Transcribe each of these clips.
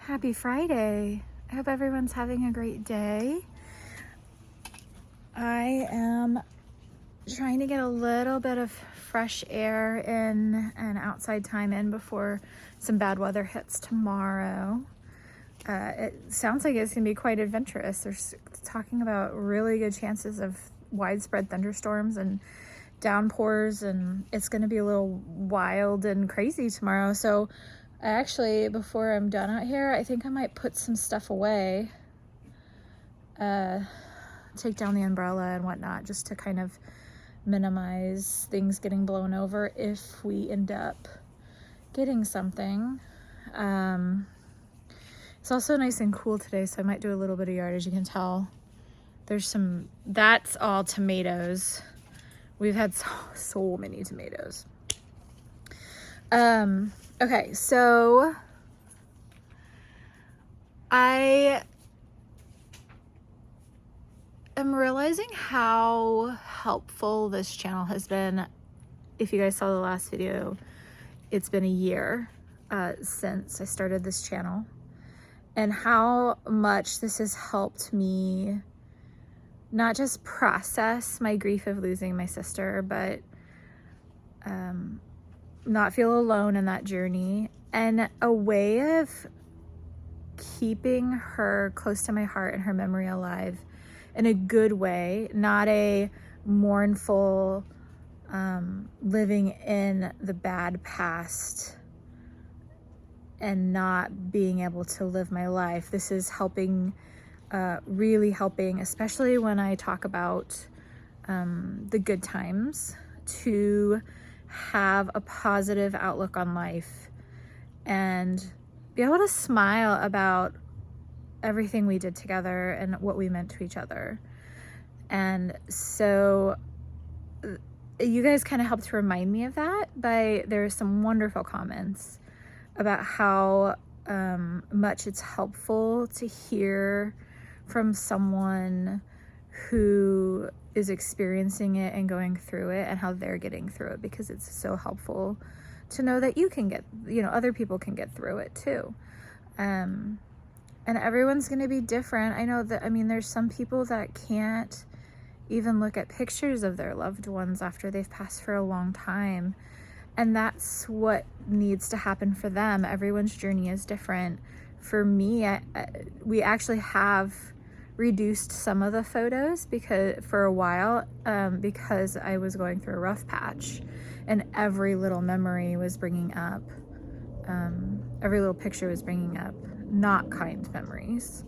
Happy Friday. I hope everyone's having a great day. I am trying to get a little bit of fresh air in and outside time in before some bad weather hits tomorrow. It sounds like it's going to be quite adventurous. They're talking about really good chances of widespread thunderstorms and downpours, and it's going to be a little wild and crazy tomorrow. So actually, before I'm done out here, I think I might put some stuff away, take down the umbrella and whatnot, just to kind of minimize things getting blown over if we end up getting something. It's also nice and cool today, so I might do a little bit of yard. As you can tell, that's all tomatoes. We've had so many tomatoes. Okay, so I am realizing how helpful this channel has been. If you guys saw the last video, it's been a year since I started this channel, and how much this has helped me not just process my grief of losing my sister, but not feel alone in that journey, and a way of keeping her close to my heart and her memory alive in a good way, not a mournful living in the bad past and not being able to live my life. This is helping, really helping, especially when I talk about the good times, to have a positive outlook on life and be able to smile about everything we did together and what we meant to each other. And so you guys kind of helped remind me of that there are some wonderful comments about how much it's helpful to hear from someone who is experiencing it and going through it, and how they're getting through it, because it's so helpful to know that you can get, other people can get through it too. And everyone's going to be different. I know that, there's some people that can't even look at pictures of their loved ones after they've passed for a long time. And that's what needs to happen for them. Everyone's journey is different. For me, we actually have reduced some of the photos for a while, because I was going through a rough patch, and every little memory was bringing up, every little picture was bringing up not kind memories.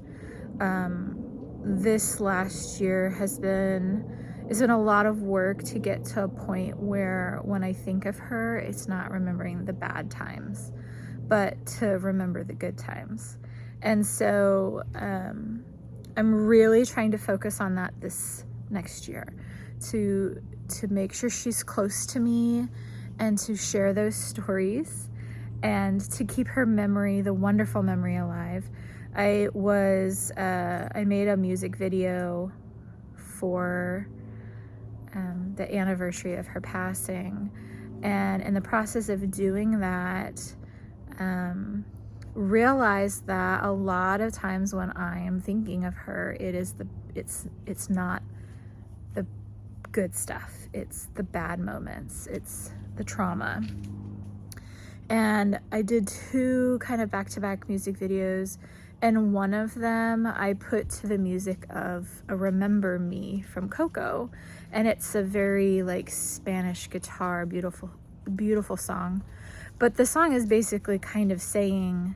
This last year it's been a lot of work to get to a point where when I think of her, it's not remembering the bad times, but to remember the good times. And so I'm really trying to focus on that this next year, to make sure she's close to me and to share those stories and to keep her memory, the wonderful memory, alive. I made a music video for the anniversary of her passing, and in the process of doing that, realized that a lot of times when I am thinking of her, it's not the good stuff, it's the bad moments, it's the trauma. And I did 2 kind of back-to-back music videos, and one of them I put to the music of a Remember Me from Coco, and it's a very Spanish guitar, beautiful, beautiful song. But the song is basically kind of saying,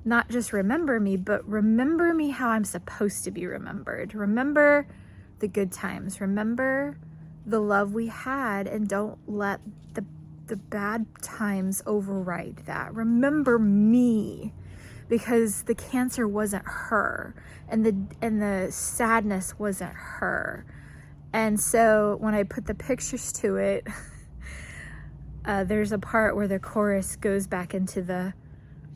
not just remember me, but remember me how I'm supposed to be remembered. Remember the good times. Remember the love we had, and don't let the bad times override that. Remember me, because the cancer wasn't her, and the sadness wasn't her. And so when I put the pictures to it, there's a part where the chorus goes back into the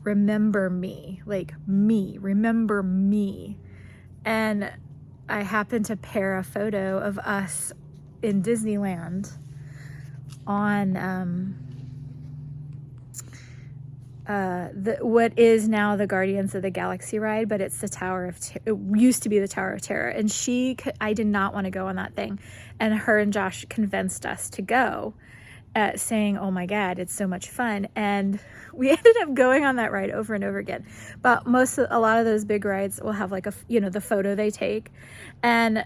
remember me, remember me. And I happened to pair a photo of us in Disneyland on what is now the Guardians of the Galaxy ride, but it's the it used to be the Tower of Terror. And I did not want to go on that thing. And her and Josh convinced us to go, saying, oh my God, it's so much fun. And we ended up going on that ride over and over again. But a lot of those big rides will have like the photo they take. And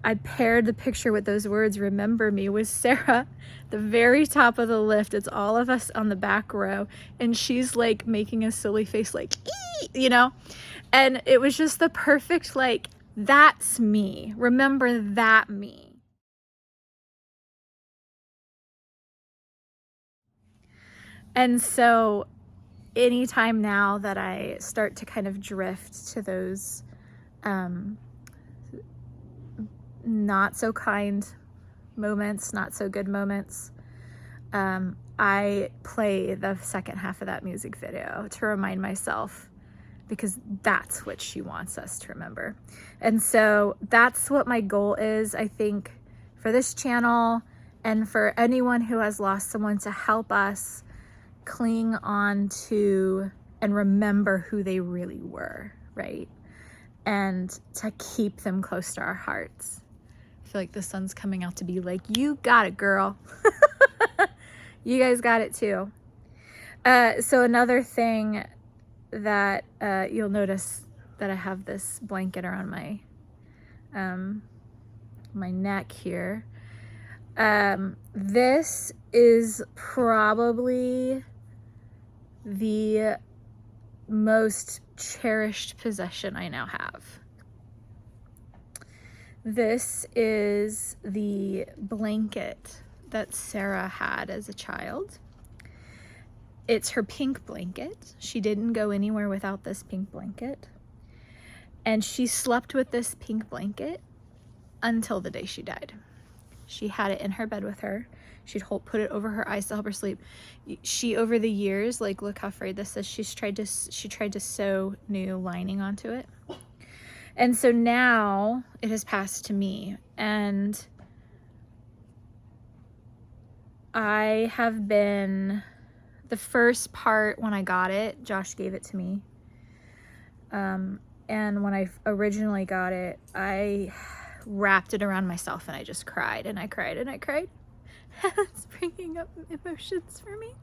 I paired the picture with those words, remember me, with Sarah, the very top of the lift. It's all of us on the back row. And she's like making a silly face, like, ee! And it was just the perfect, like, that's me. Remember that me. And so anytime now that I start to kind of drift to those not so kind moments, not so good moments, I play the second half of that music video to remind myself, because that's what she wants us to remember. And so that's what my goal is, I think, for this channel and for anyone who has lost someone, to help us cling on to and remember who they really were, right? And to keep them close to our hearts. I feel like the sun's coming out to be like, you got it, girl. You guys got it too. So another thing that you'll notice that I have this blanket around my my neck here. This is probably the most cherished possession I now have. This is the blanket that Sarah had as a child. It's her pink blanket. She didn't go anywhere without this pink blanket. And she slept with this pink blanket until the day she died. She had it in her bed with her. She'd put it over her eyes to help her sleep. She, over the years, like, look how frayed this is. She tried to sew new lining onto it. And so now it has passed to me. And I have been, the first part when I got it, Josh gave it to me. And when I originally got it, I wrapped it around myself and I just cried and I cried and I cried. It's bringing up emotions for me.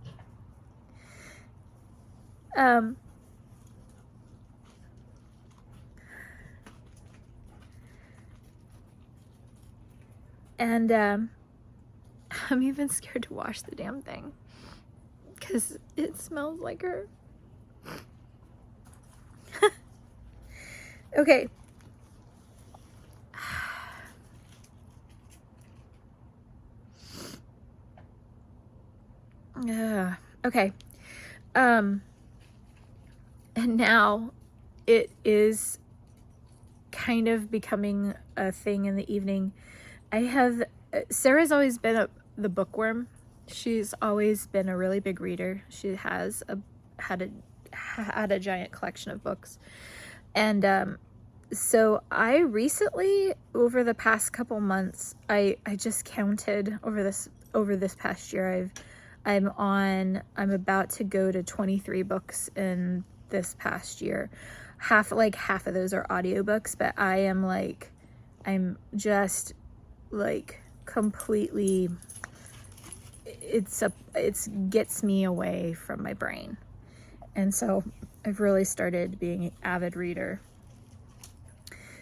And I'm even scared to wash the damn thing because it smells like her. Okay. Okay. And now it is kind of becoming a thing in the evening. Sarah's always been the bookworm. She's always been a really big reader. She has had a giant collection of books. And so I recently, over the past couple months, I just counted over this past year, I'm about to go to 23 books in this past year. Half of those are audiobooks, but I'm just like completely, it gets me away from my brain. And so I've really started being an avid reader.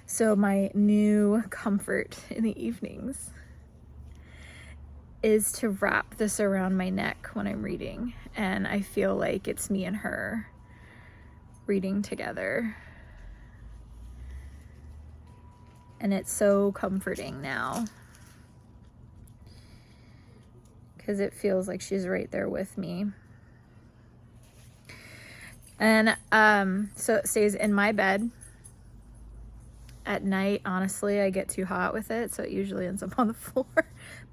So my new comfort in the evenings is to wrap this around my neck when I'm reading. And I feel like it's me and her reading together. And it's so comforting now, because it feels like she's right there with me. And so it stays in my bed. At night, honestly, I get too hot with it, so it usually ends up on the floor.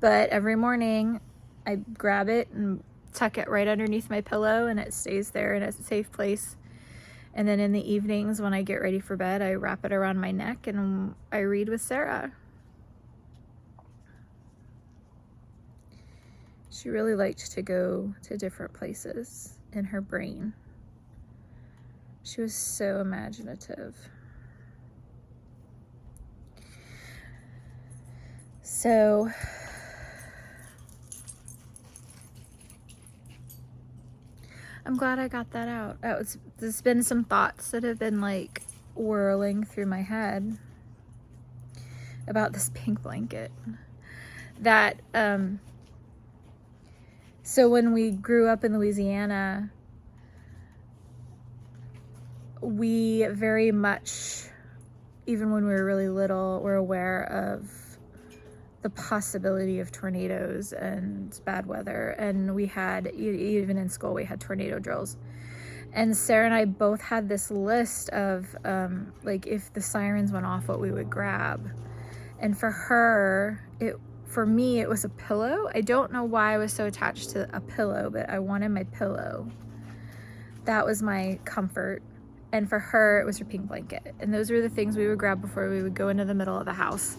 But every morning, I grab it and tuck it right underneath my pillow, and it stays there in a safe place. And then in the evenings, when I get ready for bed, I wrap it around my neck and I read with Sarah. She really liked to go to different places. in her brain. She was so imaginative. So I'm glad I got that out. There's been some thoughts that have been like whirling through my head about this pink blanket. That, so when we grew up in Louisiana, we very much, even when we were really little, were aware of the possibility of tornadoes and bad weather. And we had, even in school, we had tornado drills. And Sarah and I both had this list of, like, if the sirens went off, what we would grab. And for her, for me, it was a pillow. I don't know why I was so attached to a pillow, but I wanted my pillow. That was my comfort. And for her, it was her pink blanket. And those were the things we would grab before we would go into the middle of the house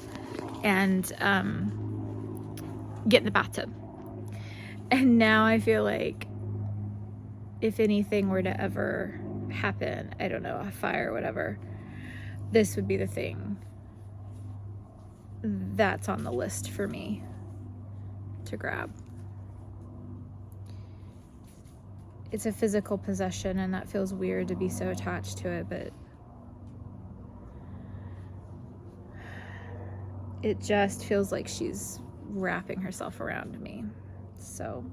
and get in the bathtub. And now I feel like if anything were to ever happen, I don't know, a fire or whatever, this would be the thing that's on the list for me to grab. It's a physical possession, and that feels weird to be so attached to it, but it just feels like she's wrapping herself around me. So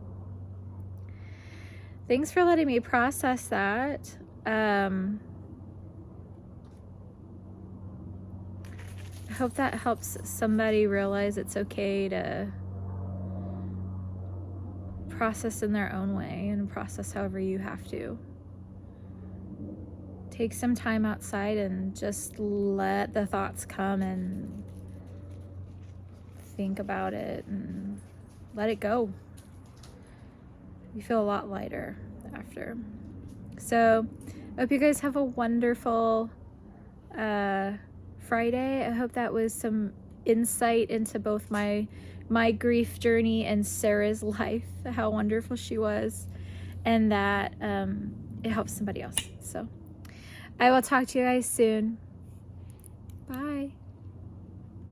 thanks for letting me process that. I hope that helps somebody realize it's okay to process in their own way and process however you have to. Take some time outside and just let the thoughts come and think about it and let it go. You feel a lot lighter after. So I hope you guys have a wonderful Friday. I hope that was some insight into both my grief journey and Sarah's life, how wonderful she was, and that it helps somebody else. So I will talk to you guys soon. Bye.